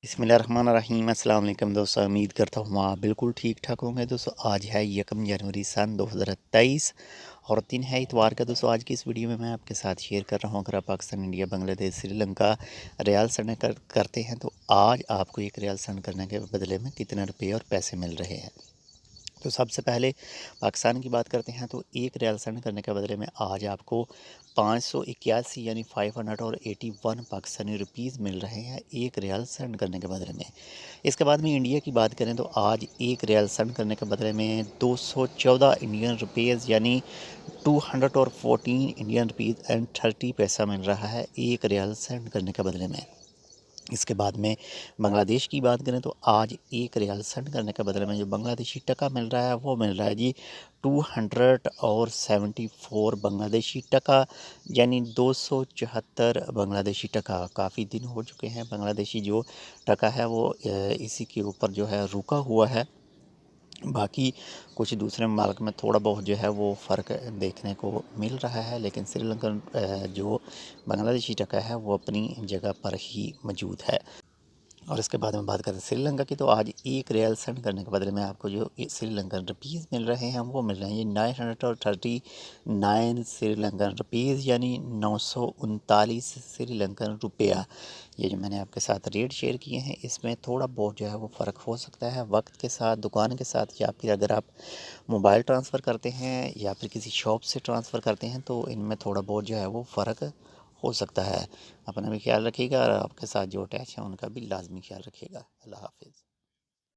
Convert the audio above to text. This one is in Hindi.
बिस्मिल्लाहिर्रहमानिर्रहीम। अस्सलाम वालेकुम दोस्तों, उम्मीद करता हूँ आप बिल्कुल ठीक ठाक होंगे। दोस्तों आज है 1 जनवरी सन 2023 और दिन है इतवार का। दोस्तों आज की इस वीडियो में मैं आपके साथ शेयर कर रहा हूँ, अगर आप पाकिस्तान, इंडिया, बांग्लादेश, श्रीलंका रियाल सेंड करते हैं तो आज आपको एक रियाल सेंड करने के बदले में कितने रुपये और पैसे मिल रहे हैं। तो सबसे पहले पाकिस्तान की बात करते हैं तो एक रियाल सेंड करने के बदले में आज आपको 581 यानी 581 पाकिस्तानी रुपीज़ मिल रहे हैं एक रियाल सेंड करने के बदले में। इसके बाद में इंडिया की बात करें तो आज एक रियाल सेंड करने के बदले में 214 इंडियन रुपीज़ यानी 214 इंडियन रुपीज़ एंड 30 पैसा मिल रहा है एक रियाल सेंड करने के बदले में। इसके बाद में बांग्लादेश की बात करें तो आज एक रियाल सेंड करने के बदले में जो बांग्लादेशी टका मिल रहा है वो मिल रहा है जी 274 बांग्लादेशी टका यानी 274 बांग्लादेशी टका। काफ़ी दिन हो चुके हैं बांग्लादेशी जो टका है वो इसी के ऊपर जो है रुका हुआ है। बाकी कुछ दूसरे ममालिक में थोड़ा बहुत जो है वो फ़र्क देखने को मिल रहा है, लेकिन श्रीलंकन जो बांग्लादेशी टका है वो अपनी जगह पर ही मौजूद है। और इसके बाद में बात करें श्रीलंका की तो आज एक रियाल सेंड करने के बदले में आपको जो श्रीलंकन रुपीज़ मिल रहे हैं वो मिल रहे हैं ये 939 श्रीलंकन रुपीज़ यानी 939 श्रीलंकन रुपया। ये जो मैंने आपके साथ रेट शेयर किए हैं इसमें थोड़ा बहुत जो है वो फ़र्क हो सकता है वक्त के साथ, दुकान के साथ, या फिर अगर आप मोबाइल ट्रांसफ़र करते हैं या फिर किसी शॉप से ट्रांसफ़र करते हैं तो इनमें थोड़ा बहुत जो है वो फ़र्क हो सकता है। अपना भी ख्याल रखिएगा और आपके साथ जो अटैच हैं उनका भी लाजमी ख्याल रखिएगा। अल्लाह हाफिज़।